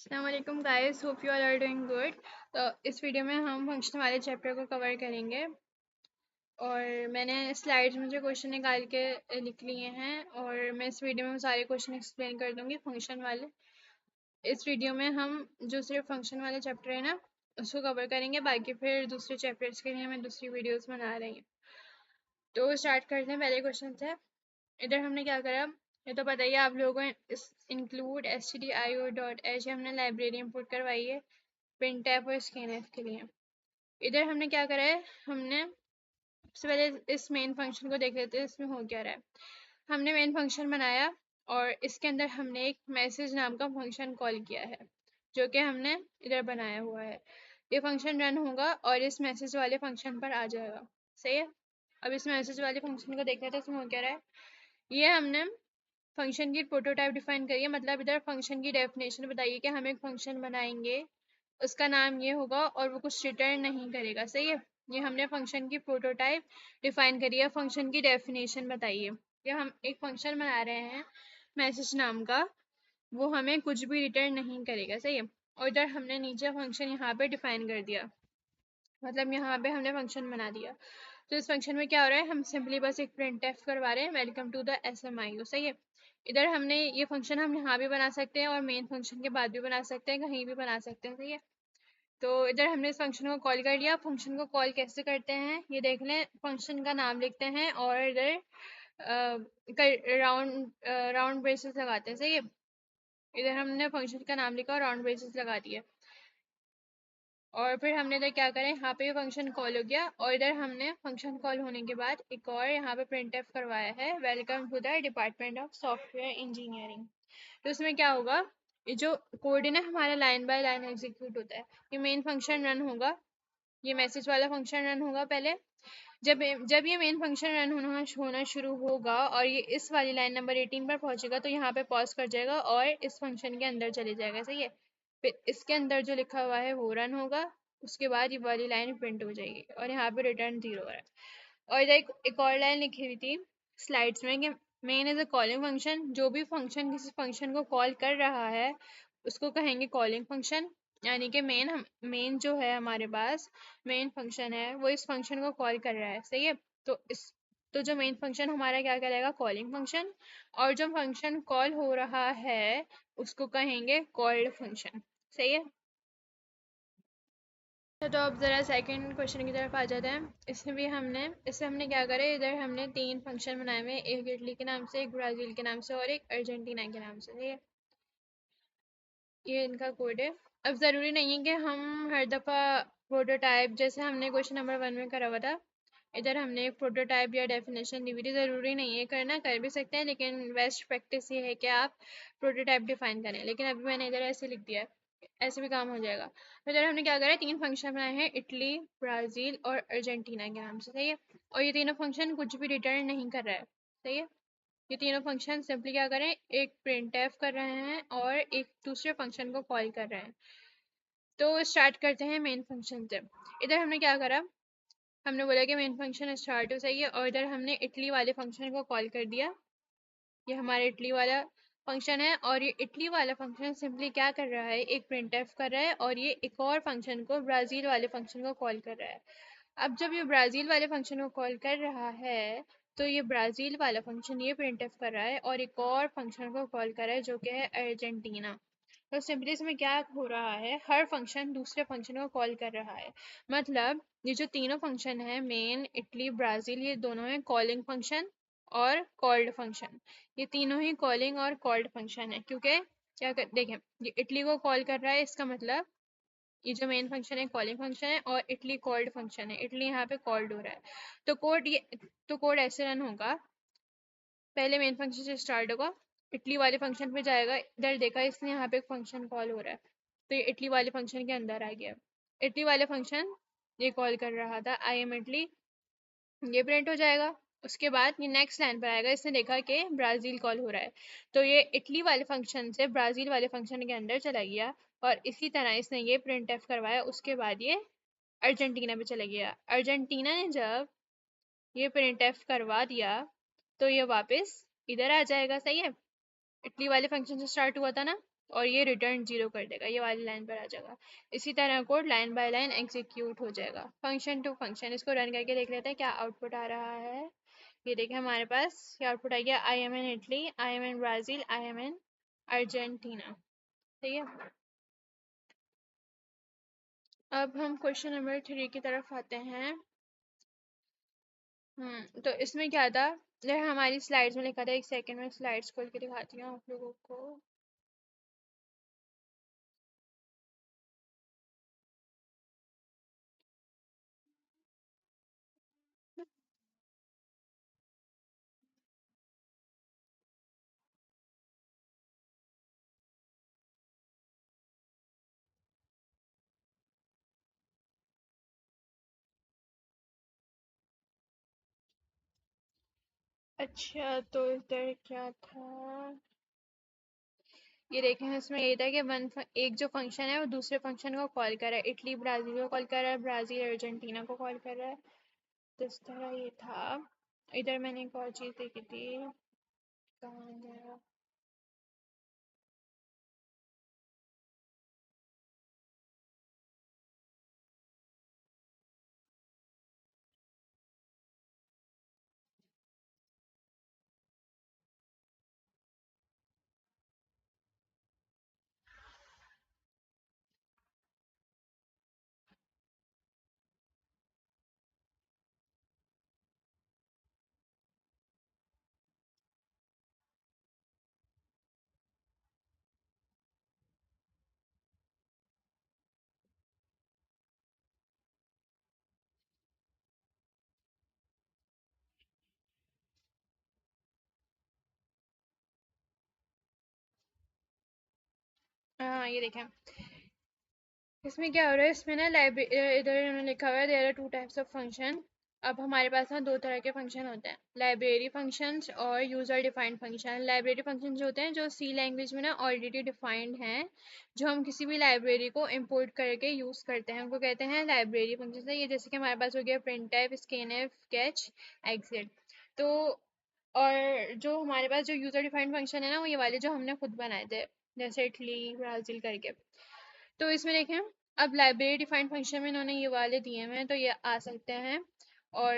अस्सलामुअलैकुम guys, hope you all are doing good. तो इस वीडियो में हम फंक्शन वाले चैप्टर को कवर करेंगे और मैंने स्लाइड्स में जो क्वेश्चन निकाल के लिख लिए हैं और मैं इस वीडियो में सारे क्वेश्चन एक्सप्लेन कर दूंगी फंक्शन वाले। इस वीडियो में हम जो सिर्फ फंक्शन वाले चैप्टर है ना उसको कवर करेंगे, बाकी फिर दूसरे चैप्टर्स के लिए मैं दूसरी वीडियोज़ बना रही हूँ। तो स्टार्ट करते हैं पहले क्वेश्चन से। इधर हमने क्या करा, ये तो पता ही है आप लोगों को। इस इंक्लूड stdio.h हमने लाइब्रेरी इंपोर्ट करवाई है printf और scanf के लिए। इधर हमने क्या करा है, हमने सबसे पहले इस मेन फंक्शन को देख लेते हैं इसमें हो क्या रहा है। हमने मेन फंक्शन बनाया और इसके अंदर हमने एक मैसेज नाम का फंक्शन कॉल किया है जो कि हमने इधर बनाया हुआ है। ये फंक्शन रन होगा और इस मैसेज वाले फंक्शन पर आ जाएगा। सही है। अब इस मैसेज वाले फंक्शन को देख लेते हैं इसमें हो क्या रहा है। ये हमने फंक्शन की प्रोटोटाइप डिफाइन करिए, मतलब इधर फंक्शन की डेफिनेशन बताइए कि हम एक फंक्शन बनाएंगे, उसका नाम ये होगा और वो कुछ रिटर्न नहीं करेगा। सही है। ये हमने फंक्शन की प्रोटोटाइप डिफाइन करी है। फंक्शन की डेफिनेशन बताइए कि हम एक फंक्शन बना रहे हैं मैसेज नाम का, वो हमें कुछ भी रिटर्न नहीं करेगा। सही है। और इधर हमने नीचे फंक्शन यहाँ पे डिफाइन कर दिया, मतलब यहाँ पे हमने फंक्शन बना दिया। तो इस फंक्शन में क्या हो रहा है, हम सिंपली बस एक printf करवा रहे हैं, वेलकम टू द SMIO। सही है। इधर हमने ये फंक्शन हम यहाँ भी बना सकते हैं और मेन फंक्शन के बाद भी बना सकते हैं, कहीं भी बना सकते हैं। सही है। तो इधर हमने इस फंक्शन को कॉल कर लिया। फंक्शन को कॉल कैसे करते हैं ये देख लें। फंक्शन का नाम लिखते हैं और इधर राउंड ब्रेसेस लगाते हैं। सही है। इधर हमने फंक्शन का नाम लिखा और राउंड ब्रेसेस लगा दिए और फिर हमने इधर क्या करें, यहाँ पे फंक्शन कॉल हो गया और इधर हमने फंक्शन कॉल होने के बाद एक और यहाँ पे printf करवाया है, welcome to the department of software engineering. तो इसमें क्या होगा, ये जो कोड है ना हमारा लाइन बाय लाइन एग्जीक्यूट होता है। ये मेन फंक्शन रन होगा, ये मैसेज वाला फंक्शन रन होगा पहले। जब जब ये मेन फंक्शन रन होना शुरू होगा और ये इस वाली लाइन नंबर 18 पर पहुंचेगा तो यहाँ पे पॉज कर जाएगा और इस फंक्शन के अंदर चले जाएगा। सही है। फिर इसके अंदर जो लिखा हुआ है वो रन होगा, उसके बाद ये वाली लाइन प्रिंट हो जाएगी और यहाँ पे रिटर्न 0 हो रहा है। और इधर एक और लाइन लिखी हुई थी स्लाइड्स में कि main is a calling function. जो भी फंक्शन किसी फंक्शन को कॉल कर रहा है उसको कहेंगे कॉलिंग फंक्शन। यानी कि मेन जो है हमारे पास मेन फंक्शन है वो इस फंक्शन को कॉल कर रहा है। सही है। तो जो मेन फंक्शन हमारा क्या करेगा, कॉलिंग फंक्शन। और जो फंक्शन कॉल हो रहा है उसको कहेंगे कॉल्ड फंक्शन। सही है। तो अब ज़रा सेकंड क्वेश्चन की तरफ आ जाते हैं। इससे हमने क्या करें, इधर हमने 3 फंक्शन बनाए हुए हैं, एक इटली के नाम से, एक ब्राज़ील के नाम से और एक अर्जेंटीना के नाम से। ठीक है। ये इनका कोड है। अब ज़रूरी नहीं है कि हम हर दफ़ा प्रोटोटाइप, जैसे हमने क्वेश्चन नंबर 1 में करा हुआ था, इधर हमने एक प्रोटोटाइप या डेफिनेशन दी हुई थी। ज़रूरी नहीं है करना, कर भी सकते हैं, लेकिन बेस्ट प्रैक्टिस ये है कि आप प्रोटोटाइप डिफाइन करें। लेकिन अभी मैंने इधर ऐसे लिख दिया है, ऐसे भी काम हो जाएगा। तो इधर हमने क्या करा है, 3 फंक्शन बनाए हैं इटली, ब्राज़ील और अर्जेंटीना के नाम से। सही है। और ये तीनों फंक्शन कुछ भी रिटर्न नहीं कर रहा है। सही है। ये तीनों फंक्शन सिंपली क्या करें, एक printf कर रहे हैं और एक दूसरे फंक्शन को कॉल कर रहे हैं। तो स्टार्ट करते हैं मेन फंक्शन से। इधर हमने क्या करा, हमने बोला कि मेन फंक्शन स्टार्ट हो। सही है। और इधर हमने इटली वाले फंक्शन को कॉल कर दिया। ये हमारा इटली वाला फंक्शन है और ये इटली वाला फंक्शन सिंपली क्या कर रहा है, एक printf कर रहा है और ये एक और फंक्शन को, ब्राज़ील वाले फंक्शन को कॉल कर रहा है। अब जब ये ब्राज़ील वाले फंक्शन को कॉल कर रहा है तो ये ब्राज़ील वाला फंक्शन ये printf कर रहा है और एक और फंक्शन को कॉल कर रहा है जो कि है अर्जेंटीना। तो सिंपली इसमें क्या हो रहा है, हर फंक्शन दूसरे फंक्शन को कॉल कर रहा है। मतलब ये जो तीनों फंक्शन है, मेन, इटली, ब्राज़ील, ये दोनों है कॉलिंग फंक्शन और कॉल्ड फंक्शन। ये तीनों ही कॉलिंग और कॉल्ड फंक्शन है, क्योंकि देखें, ये इटली को कॉल कर रहा है, इसका मतलब ये जो मेन फंक्शन है कॉलिंग फंक्शन है और इटली कॉल्ड फंक्शन है। इटली यहाँ पे कॉल्ड हो रहा है। तो कोड ऐसे रन होगा, पहले मेन फंक्शन से स्टार्ट होगा, इटली वाले फंक्शन पे जाएगा, इधर देखा इसने यहाँ पे एक फंक्शन कॉल हो रहा है तो ये इटली वाले फंक्शन के अंदर आ गया। इटली वाले फंक्शन ये कॉल कर रहा था आई एम इटली, ये प्रिंट हो जाएगा। उसके बाद ये नेक्स्ट लाइन पर आएगा, इसने देखा कि ब्राज़ील कॉल हो रहा है तो ये इटली वाले फंक्शन से ब्राज़ील वाले फंक्शन के अंदर चला गया और इसी तरह इसने ये printf करवाया। उसके बाद ये अर्जेंटीना पे चला गया। अर्जेंटीना ने जब ये printf करवा दिया तो ये वापस इधर आ जाएगा। सही है। इटली वाले फंक्शन से स्टार्ट हुआ था ना, और ये रिटर्न 0 कर देगा, ये वाली लाइन पर आ जाएगा। इसी तरह code line by line execute हो जाएगा। फंक्शन टू फंक्शन, इसको रन करके देख लेते हैं क्या आउटपुट आ रहा है। ये देखिए हमारे पास ये आउटपुट आ गया, I am in Italy, I am in Brazil, I am in Argentina. ठीक है, अब हम क्वेश्चन नंबर 3 की तरफ आते हैं। तो इसमें क्या था, जब हमारी स्लाइड्स में लिखा था, एक सेकंड में स्लाइड्स खोल के दिखाती हूँ आप लोगों को। अच्छा, तो इधर क्या था, ये देखें इसमें ये था कि एक जो फंक्शन है वो दूसरे फंक्शन को कॉल कर रहा है, इटली ब्राज़ील को कॉल कर रहा है, ब्राज़ील अर्जेंटीना को कॉल कर रहा है। तो इस तरह ये था। इधर मैंने एक और चीज़ देखी थी, कहाँ गया, हाँ ये देखें इसमें क्या हो रहा है, इसमें ना लाइब्रेरी इधर इन्होंने लिखा हुआ है there are two types of function. अब हमारे पास ना दो तरह के फंक्शन होते हैं, लाइब्रेरी फंक्शंस और user defined function. Library function होते हैं जो सी लैंग्वेज में ना ऑलरेडी डिफाइंड हैं, जो हम किसी भी लाइब्रेरी को इंपोर्ट करके यूज करते हैं, उनको कहते हैं लाइब्रेरी फंक्शन। ये जैसे कि हमारे पास हो गया print type, scanf, catch, exit. तो और जो हमारे पास जो यूजर डिफाइंड फंक्शन है ना, वो ये वाले जो हमने खुद बनाए थे, जैसे इटली ब्राजील करके। तो इसमें देखें, अब लाइब्रेरी डिफाइंड फंक्शन में इन्होंने ये वाले दिए हुए हैं, तो ये आ सकते हैं। और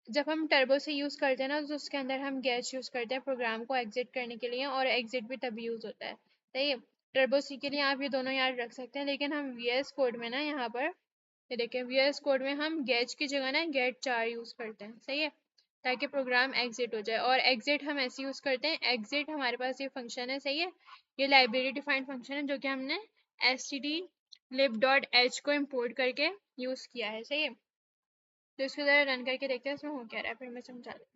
जब हम टर्बो से यूज़ करते हैं ना, तो उसके अंदर हम गेट यूज़ करते हैं प्रोग्राम को एग्जिट करने के लिए, और एग्जिट भी तभी यूज़ होता है। सही है, टर्बो सी के लिए आप ये दोनों याद रख सकते हैं, लेकिन हम वी एस कोड में ना यहाँ पर ये देखें, वी एस कोड में हम गेट की जगह ना गेट 4 यूज़ करते हैं। सही है, ताकि प्रोग्राम एग्जिट हो जाए। और एग्जिट हम ऐसे यूज़ करते हैं, एग्जिट हमारे पास ये फंक्शन है। सही है, ये लाइब्रेरी डिफाइंड फंक्शन है जो कि हमने एस टी डी लिब डॉट एच को इम्पोर्ट करके यूज़ किया है। सही है, तो इसको ज़रा रन करके देखते हैं इसमें हो क्या रहा है, फिर मैं समझा दूँ।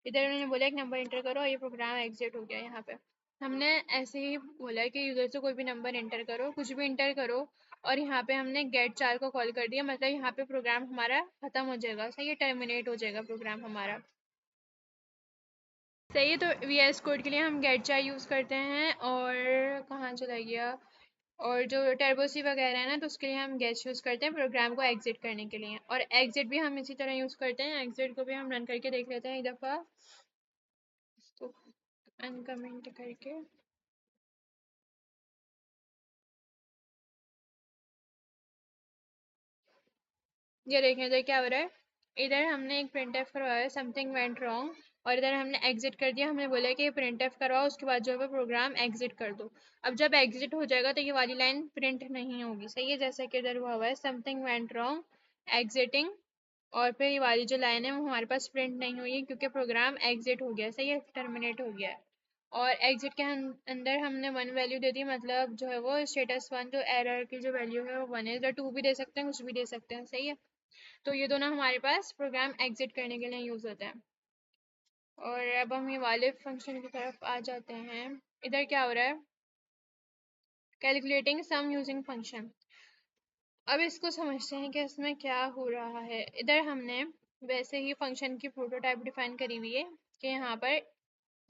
इधर उन्होंने बोला एक नंबर एंटर करो, और ये प्रोग्राम एग्जिट हो गया। यहाँ पे हमने ऐसे ही बोला कि यूज़र से कोई भी नंबर एंटर करो, कुछ भी एंटर करो, और यहाँ पे हमने गेट 4 को कॉल कर दिया, मतलब यहाँ पे प्रोग्राम हमारा खत्म हो जाएगा। सही है, टर्मिनेट हो जाएगा प्रोग्राम हमारा। सही है, तो वी एस कोड के लिए हम गेट 4 यूज़ करते हैं। और कहाँ चला गया, और जो टर्बोसी वगैरह है ना, तो उसके लिए हम गेट यूज़ करते हैं प्रोग्राम को एग्जिट करने के लिए। और एग्जिट भी हम इसी तरह यूज़ करते हैं, एग्जिट को भी हम रन करके देख लेते हैं एक दफ़ा, इसको अनकमेंट करके। ये देखें इधर क्या हो रहा है, इधर हमने एक प्रिंट एफ करवाया, समथिंग वेंट रॉन्ग, और इधर हमने एग्जिट कर दिया। हमने बोला कि ये प्रिंट एफ करवाओ, उसके बाद जो है प्रोग्राम एग्जिट कर दो। अब जब एग्जिट हो जाएगा तो ये वाली लाइन प्रिंट नहीं होगी। सही है, जैसा कि इधर हुआ है, समथिंग वेंट रॉन्ग एग्जिटिंग, और फिर ये वाली जो लाइन है वो हमारे पास प्रिंट नहीं हुई है, क्योंकि प्रोग्राम एग्जिट हो गया। सही है, टर्मिनेट हो गया है। और एग्जिट के अंदर हमने 1 वैल्यू दे दी, मतलब जो है वो स्टेटस 1, जो एरर की जो वैल्यू है वो 1 है। इधर 2 भी दे सकते हैं, कुछ भी दे सकते हैं। सही है, तो ये दोनों हमारे पास प्रोग्राम एग्जिट करने के लिए यूज़ होते हैं। और अब हम ये वाले फंक्शन की तरफ आ जाते हैं। इधर क्या हो रहा है, कैलकुलेटिंग सम यूजिंग फंक्शन। अब इसको समझते हैं कि इसमें क्या हो रहा है। इधर हमने वैसे ही फंक्शन की प्रोटोटाइप डिफाइन करी हुई है, कि यहाँ पर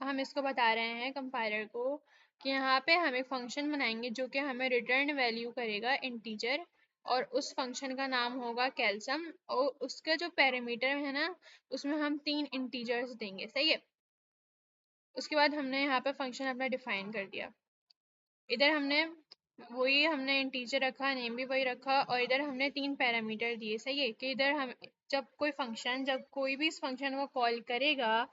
हम इसको बता रहे हैं कंपाइलर को कि यहाँ पे हम एक फंक्शन बनाएंगे जो कि हमें रिटर्न वैल्यू करेगा इंटीजर, और उस फंक्शन का नाम होगा कैल्सम, और उसका जो पैरामीटर है ना, उसमें हम 3 इंटीजर्स देंगे। सही है, उसके बाद हमने यहाँ पे फंक्शन अपना डिफाइन कर दिया। इधर हमने इंटीजर रखा, नेम भी वही रखा, और इधर हमने 3 पैरामीटर दिए। सही है कि इधर हम जब कोई भी इस फंक्शन को कॉल करेगा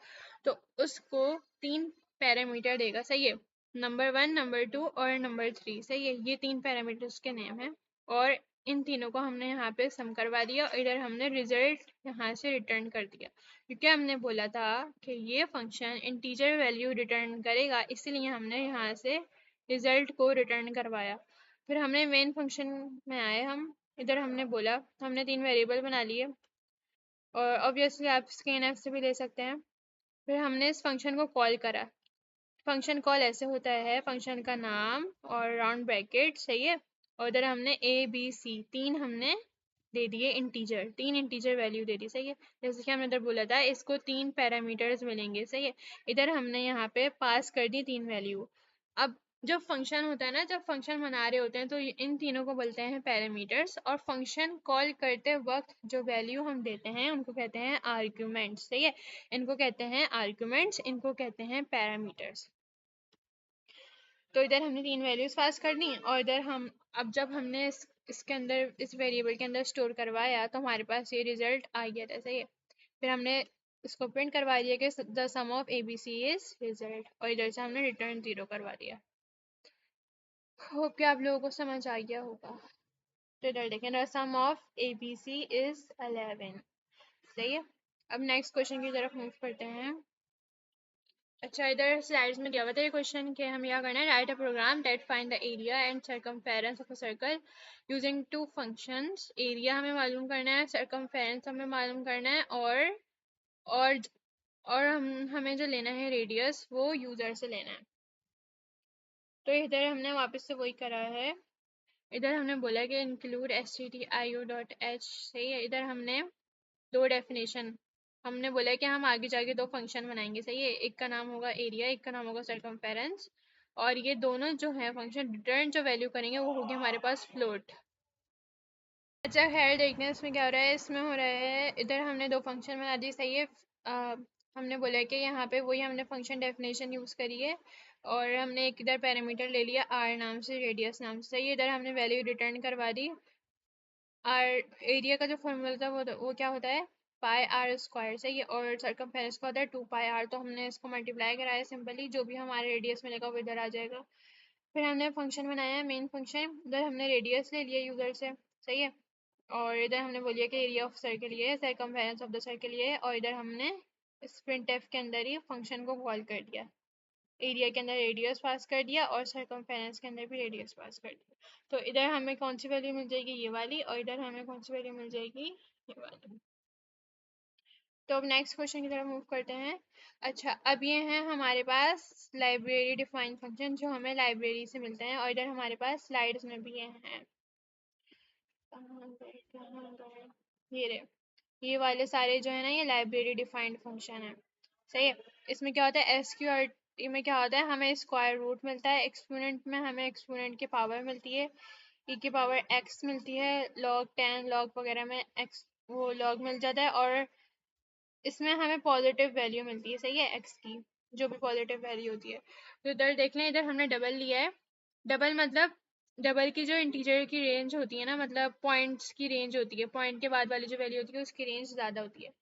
तो उसको 3 पैरामीटर देगा। सही है, नंबर 1, नंबर 2 और नंबर 3। सही है, ये 3 पैरामीटर्स के नेम है, और इन तीनों को हमने यहाँ पे सम करवा दिया और इधर हमने रिजल्ट यहाँ से रिटर्न कर दिया, क्योंकि हमने बोला था कि ये फंक्शन इंटीजर वैल्यू रिटर्न करेगा, इसीलिए हमने यहाँ से रिजल्ट को रिटर्न करवाया। फिर हमने मेन फंक्शन में आए, हम इधर हमने बोला हमने 3 वेरिएबल बना लिए, और ऑब्वियसली आप स्कैन से भी ले सकते हैं। फिर हमने इस फंक्शन को कॉल करा। फंक्शन कॉल ऐसे होता है, फंक्शन का नाम और राउंड ब्रैकेट। सही है, और इधर हमने ए बी सी तीन हमने दे दिए इंटीजर, 3 इंटीजर वैल्यू दे दी। सही है, जैसे कि हमने इधर बोला था इसको 3 पैरामीटर्स मिलेंगे। सही है, इधर हमने यहाँ पे पास कर दी 3 वैल्यू। अब जब फंक्शन होता है ना, जब फंक्शन बना रहे होते हैं तो इन तीनों को बोलते हैं पैरामीटर्स, और फंक्शन कॉल करते वक्त जो वैल्यू हम देते हैं उनको कहते हैं आर्ग्यूमेंट्स। सही है, इनको कहते हैं आर्ग्यूमेंट्स, इनको कहते हैं पैरामीटर्स। तो इधर हमने 3 वैल्यूज पास कर दी, और इधर हम अब जब हमने इसके अंदर इस वेरिएबल के अंदर स्टोर करवाया तो हमारे पास ये रिजल्ट आ गया था। सही है, फिर हमने इसको प्रिंट करवा दिया कि the sum of ABC is result, और इधर से हमने रिटर्न 0 करवा दिया। होप कि आप लोगों को समझ आ गया होगा। तो इधर देखें, the sum of ABC is 11। सही है, अब नेक्स्ट क्वेश्चन की तरफ मूव करते हैं। अच्छा, इधर स्लाइड्स में दिया हुआ था ये क्वेश्चन कि हमें क्या करना है, write a program that find the area and circumference of a circle using 2 functions. Area हमें मालूम करना है, सर्कमफेरेंस हमें मालूम करना है, और हमें जो लेना है रेडियस वो यूजर से लेना है। तो इधर हमने वापस से वही करा है। इधर हमने बोला कि इंक्लूड stdio.h। सही है, इधर हमने 2 डेफिनेशन हमने बोला है कि हम आगे जाके 2 फंक्शन बनाएंगे। सही है, एक का नाम होगा एरिया, एक का नाम होगा सर्कमफेरेंस, और ये दोनों जो है फंक्शन रिटर्न जो वैल्यू करेंगे वो होगी हमारे पास फ्लोट। अच्छा खैर, देखते हैं इसमें क्या हो रहा है। इसमें हो रहा है इधर हमने 2 फंक्शन बना दी। सही है, हमने बोला है कि यहाँ पे वही हमने फंक्शन डेफिनेशन यूज करी है, और हमने एक इधर पैरामीटर ले लिया आर नाम से, रेडियस नाम से। सही है, इधर हमने वैल्यू रिटर्न करवा दी। आर एरिया का जो फॉर्मूला था वो क्या होता है, पाई आर स्क्वायर। सही है, और सर्कमफेरेंस का होता है 2 पाई आर। तो हमने इसको मल्टीप्लाई कराया सिंपली, जो भी हमारे रेडियस मिलेगा वो इधर आ जाएगा। फिर हमने फंक्शन बनाया मेन फंक्शन, इधर हमने रेडियस ले लिया यूजर से। सही है, और इधर हमने बोलिए कि एरिया ऑफ सर्कल ये है, सर्कमफेरेंस ऑफ द सर्कल ये है, और इधर हमने इस प्रिंटफ के अंदर ही फंक्शन को कॉल कर दिया। एरिया के अंदर रेडियस पास कर दिया और सर्कमफेरेंस के अंदर भी रेडियस पास कर दिया। तो इधर हमें कौन सी वैल्यू मिल जाएगी, ये वाली, और इधर हमें कौन सी वैल्यू मिल जाएगी, ये वाली। तो अब नेक्स्ट क्वेश्चन की तरफ मूव करते हैं। अच्छा, अब ये हैं हमारे पास लाइब्रेरी डिफाइंड फंक्शन जो हमें लाइब्रेरी से मिलते हैं, और इधर हमारे पास स्लाइड्स में भी ये हैं। ये रहे, ये वाले सारे जो है ना, ये लाइब्रेरी डिफाइंड फंक्शन है। सही है, इसमें क्या होता है, SQRT में क्या होता है, हमें स्क्वायर रूट मिलता है, एक्सपोनेंट में हमें एक्सपोनेंट की पावर मिलती है, e की पावर x मिलती है, log 10 log वगैरह में x वो log मिल जाता है, और इसमें हमें पॉजिटिव वैल्यू मिलती है। सही है, x की जो भी पॉजिटिव वैल्यू होती है। तो इधर देख लें, इधर हमने डबल लिया है। डबल मतलब डबल की जो इंटीजर की रेंज होती है ना, मतलब पॉइंट्स की रेंज होती है, पॉइंट के बाद वाली जो वैल्यू होती है उसकी रेंज ज़्यादा होती है।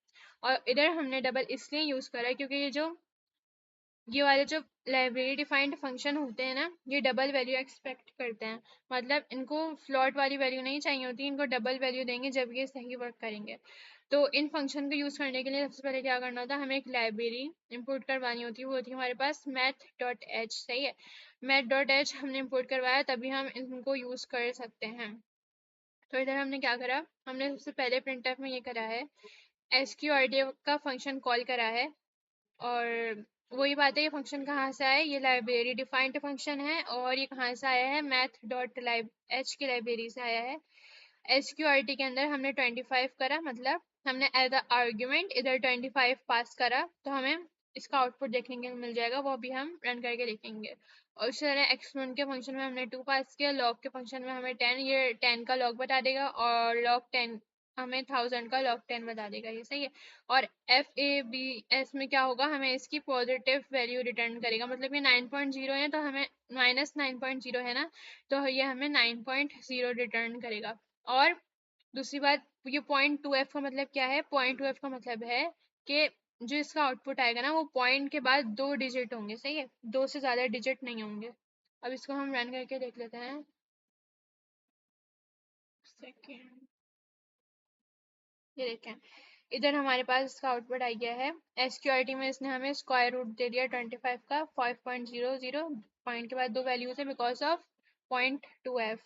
और इधर हमने डबल इसलिए यूज़ करा है क्योंकि ये वाले जो लाइब्रेरी डिफाइंड फंक्शन होते हैं ना, ये डबल वैल्यू एक्सपेक्ट करते हैं। मतलब इनको फ्लॉट वाली वैल्यू नहीं चाहिए होती, इनको डबल वैल्यू देंगे जब ये सही वर्क करेंगे। तो इन फंक्शन को यूज़ करने के लिए सबसे पहले क्या करना होता है, हमें एक लाइब्रेरी इंपोर्ट करवानी होती है, वो होती है हमारे पास math.h। सही है, math.h हमने इंपोर्ट करवाया, तभी हम इनको यूज़ कर सकते हैं। तो इधर हमने क्या करा, हमने सबसे पहले प्रिंटफ में ये करा है, SQRT का फंक्शन कॉल करा है, और वही बात है, ये फंक्शन कहाँ से आया, ये लाइब्रेरी डिफाइंड फंक्शन है, और ये कहाँ से आया है, math.h की लाइब्रेरी से आया है। SQRT के अंदर हमने 25 करा, मतलब हमने एज अ आर्ग्यूमेंट इधर 25 पास करा, तो हमें इसका आउटपुट देखने के मिल जाएगा, वो भी हम रन करके देखेंगे। और इस तरह एक्सपोनेंट के फंक्शन में हमने 2 पास किया, लॉग के फंक्शन में हमें 10, ये 10 का लॉग बता देगा, और लॉग 10 हमें 1000 का log 10 बता देगा, ये सही है। और FABS में क्या होगा, हमें इसकी पॉजिटिव वैल्यू रिटर्न करेगा, मतलब ये 9.0 है तो हमें -9.0 है ना, तो ये हमें 9.0 रिटर्न करेगा। और दूसरी बात, ये .2f का मतलब क्या है, .2f का मतलब है कि जो इसका आउटपुट आएगा ना वो पॉइंट के बाद 2 डिजिट होंगे, सही है, 2 से ज्यादा डिजिट नहीं होंगे। अब इसको हम रन करके देख लेते हैं। सेकेंड, ये देखें, इधर हमारे पास इसका आउटपुट आ गया है। एसक्यूआरटी में इसने हमें स्क्वायर रूट दे दिया 25 का, 5.00, पॉइंट के बाद 2 वैल्यूज है बिकॉज ऑफ .2f।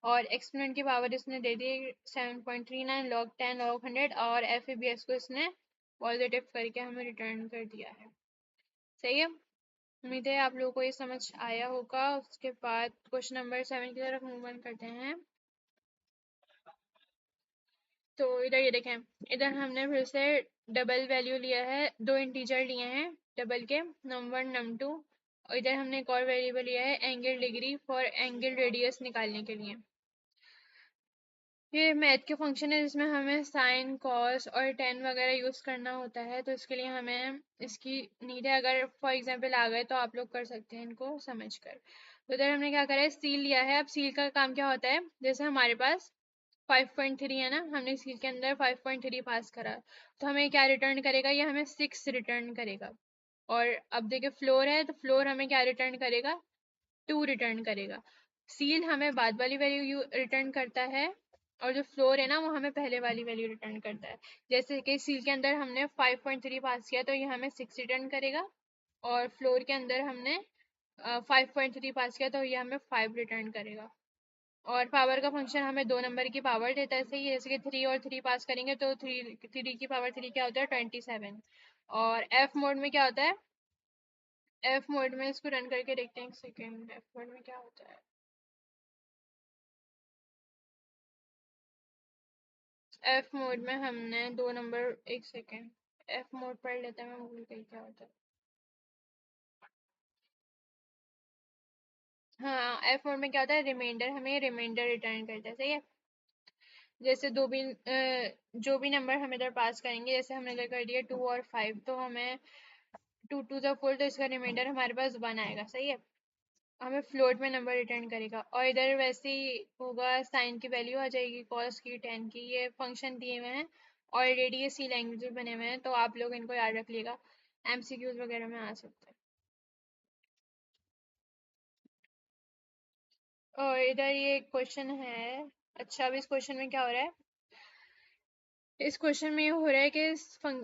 और एक्सपोनेंट की पावर इसने दे दी 7.39 log 10 log 100, और FABS को इसने पॉजिटिव करके हमें रिटर्न कर दिया है। सही है, उम्मीद है आप लोगों को ये समझ आया होगा। उसके बाद क्वेश्चन नंबर 7 की तरफ मूव ऑन करते हैं। तो इधर ये देखें, इधर हमने फिर से डबल वैल्यू लिया है, दो इंटीजर लिए हैं डबल के, num1 num2, और इधर हमने एक और वेरिएबल लिया है angle degree for angle radius निकालने के लिए। ये मैथ के फंक्शन है जिसमें हमें साइन कॉस और टेन वगैरह यूज करना होता है, तो इसके लिए हमें इसकी नीड है। अगर फॉर एग्जांपल आ गए तो आप लोग कर सकते हैं इनको समझकर। तो इधर हमने क्या करा है, सील लिया है। अब सील का काम क्या होता है, जैसे हमारे पास 5.3 है ना, हमने सील के अंदर 5.3 पास करा, तो हमें क्या रिटर्न करेगा, ये हमें 6 रिटर्न करेगा। और अब देखिए फ्लोर है, तो फ्लोर हमें क्या रिटर्न करेगा, 2 रिटर्न करेगा। सील हमें बाद वाली वैल्यू रिटर्न करता है, और जो फ्लोर है ना वो हमें पहले वाली वैल्यू रिटर्न करता है। जैसे कि सील के अंदर हमने 5.3 पास किया तो ये हमें 6 रिटर्न करेगा, और फ्लोर के अंदर हमने 5.3 पास किया तो ये हमें 5 रिटर्न करेगा। और पावर का फंक्शन हमें 2 नंबर की पावर देता है, सही है, जैसे कि 3 और 3 पास करेंगे तो 3 की पावर 3 क्या होता है, 27। और एफ मोड में क्या होता है, एफ मोड में इसको रन करके देखते हैं, एक सेकेंड, एफ मोड में क्या होता है। एफ मोड में हमने 2 नंबर, एक सेकेंड, एफ मोड पढ़ लेते हैं, मैं भूल गई क्या होता है। हाँ, एफ मोड में क्या होता है, रिमाइंडर, हमें रिमाइंडर रिटर्न करता है, सही है। जैसे जो भी नंबर हम इधर पास करेंगे, जैसे हमने इधर कर दिया 2 और 5, तो हमें 2 टू द 4, तो इसका रिमाइंडर हमारे पास 1 आएगा, सही है। हमें फ्लोट में नंबर रिटर्न करेगा। और इधर वैसे ही होगा, साइन की वैल्यू आ जाएगी, कॉस की, टेन की, ये फंक्शन दिए हुए हैं। ऑलरेडी ये सी लैंग्वेज में बने हुए हैं, तो आप लोग इनको याद रख लिएगा, MCQs वगैरह में आ सकते हैं। और इधर ये क्वेश्चन है। अच्छा, अब इस क्वेश्चन में क्या हो रहा है, इस क्वेश्चन में ये हो रहा है कि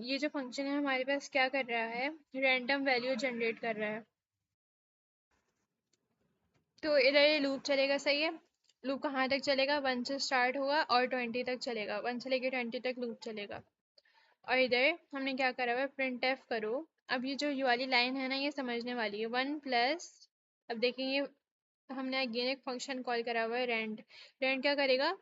ये जो फंक्शन है हमारे पास क्या कर रहा है, रैंडम वैल्यू जनरेट कर रहा है। तो इधर ये लूप चलेगा, सही है। लूप कहाँ तक चलेगा, 1 से स्टार्ट होगा और 20 तक चलेगा, 1 से लेके 20 तक लूप चलेगा। और इधर हमने क्या करा हुआ है, प्रिंट एफ करो। अब ये जो ये वाली लाइन है ना, ये समझने वाली है, 1 प्लस, अब देखेंगे हमने अगेन एक फंक्शन कॉल करा हुआ है रेंड। रेंड क्या करेगा,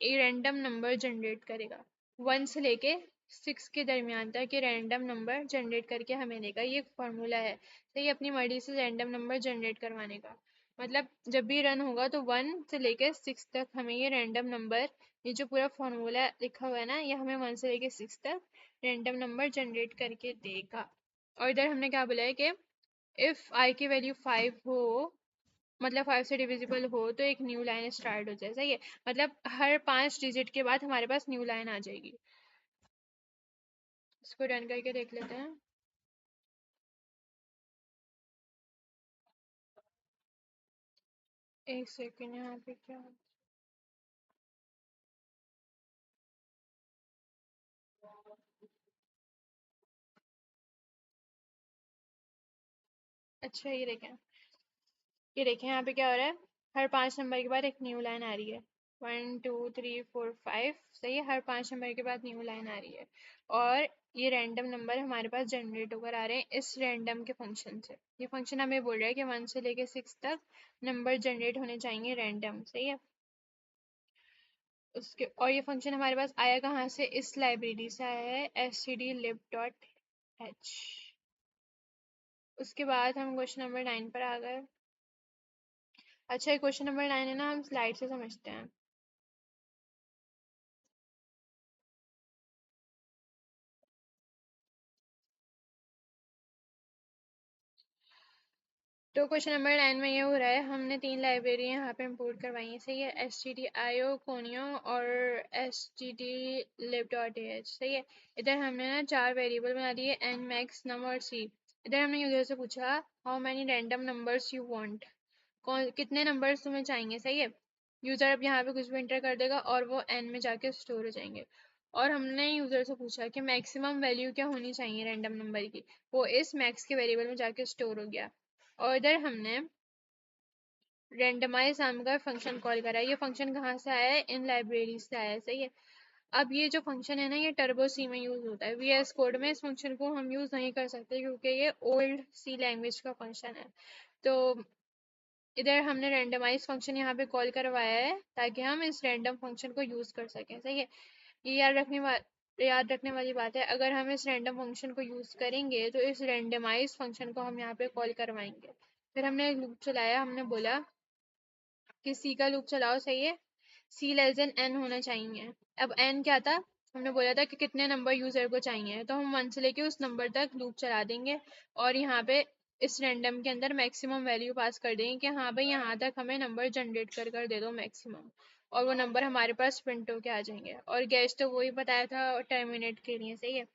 एक रैंडम नंबर जनरेट करेगा, 1 से लेके 6 के दरमियान तक ये रैंडम नंबर जनरेट करके हमें देगा। ये एक फार्मूला है, तो ये अपनी मर्जी से रैंडम नंबर जनरेट करवाने का, मतलब जब भी रन होगा तो 1 से लेके 6 तक हमें ये रैंडम नंबर, ये जो पूरा फार्मूला लिखा हुआ है ना, ये हमें 1 से लेके 6 तक रैंडम नंबर जनरेट करके देगा। और इधर हमने क्या बोला है कि इफ आई की वैल्यू 5 हो, मतलब 5 से डिविजिबल हो, तो एक न्यू लाइन स्टार्ट हो जाए, सही है। मतलब हर 5 डिजिट के बाद हमारे पास न्यू लाइन आ जाएगी। इसको रन करके देख लेते हैं। एक सेकेंड, यहाँ पे क्या, अच्छा ये देखें यहाँ पे क्या हो रहा है, हर 5 नंबर के बाद एक न्यू लाइन आ रही है, 1 2 3 4 5, सही है, हर 5 नंबर के बाद न्यू लाइन आ रही है। और ये रैंडम नंबर हमारे पास जनरेट होकर आ रहे हैं इस रैंडम के फंक्शन से। ये फंक्शन हमें बोल रहा है कि 1 से लेके 6 तक नंबर जनरेट होने चाहिए रैंडम, सही है। उसके और ये फंक्शन हमारे पास आया कहाँ से, इस लाइब्रेरी से आया है, stdlib.h। उसके बाद हम क्वेश्चन नंबर 9 पर आ गए। अच्छा, ये क्वेश्चन नंबर 9 है ना, हम स्लाइड से समझते हैं। तो क्वेश्चन नंबर 9 में ये हो रहा है, हमने 3 लाइब्रेरी यहाँ पे इंपोर्ट करवाई है, सही है, stdio conio और stdlib.ah, सही है। इधर हमने ना 4 वेरिएबल बना दिए, n, max, num और c। इधर हमने यूजर से पूछा how many random numbers you want, कौन कितने नंबर्स तुम्हें चाहिए, सही है। यूजर अब यहाँ पे कुछ भी एंटर कर देगा और वो n में जाके स्टोर हो जाएंगे। और हमने यूजर से पूछा कि मैक्सिमम वैल्यू क्या होनी चाहिए रैंडम नंबर की, वो इस मैक्स के वेरिएबल में जाके स्टोर हो गया। और इधर हमने रेंडमाइज नाम का फंक्शन कॉल करा है। ये फंक्शन कहाँ से आया है, इन लाइब्रेरी से आया है, सही है। अब ये जो फंक्शन है ना, ये टर्बो सी में यूज होता है, वीएस कोड में इस फंक्शन को हम यूज नहीं कर सकते क्योंकि ये ओल्ड सी लैंग्वेज का फंक्शन है। तो इधर हमने रेंडमाइज फंक्शन यहाँ पे कॉल करवाया है ताकि हम इस रैंडम फंक्शन को यूज कर सकें, सही है। ये याद रखने वाली बात है, अगर हम इस रैंडम फंक्शन को यूज करेंगे तो इस रेंडमाइज फंक्शन को हम यहाँ पे कॉल करवाएंगे। फिर हमने एक लूप चलाया, हमने बोला कि सी का लूप चलाओ, सही है, सी लेस देन एन होना चाहिए। अब एन क्या था, हमने बोला था कि कितने नंबर यूजर को चाहिए, तो हम 1 से लेके उस नंबर तक लूप चला देंगे और यहाँ पे इस रैंडम के अंदर मैक्सिमम वैल्यू पास कर देंगे कि हाँ भाई यहाँ तक हमें नंबर जनरेट कर दे दो मैक्सिमम, और वो नंबर हमारे पास प्रिंट होके आ जाएंगे। और गैस तो वही बताया था टर्मिनेट के लिए, सही है।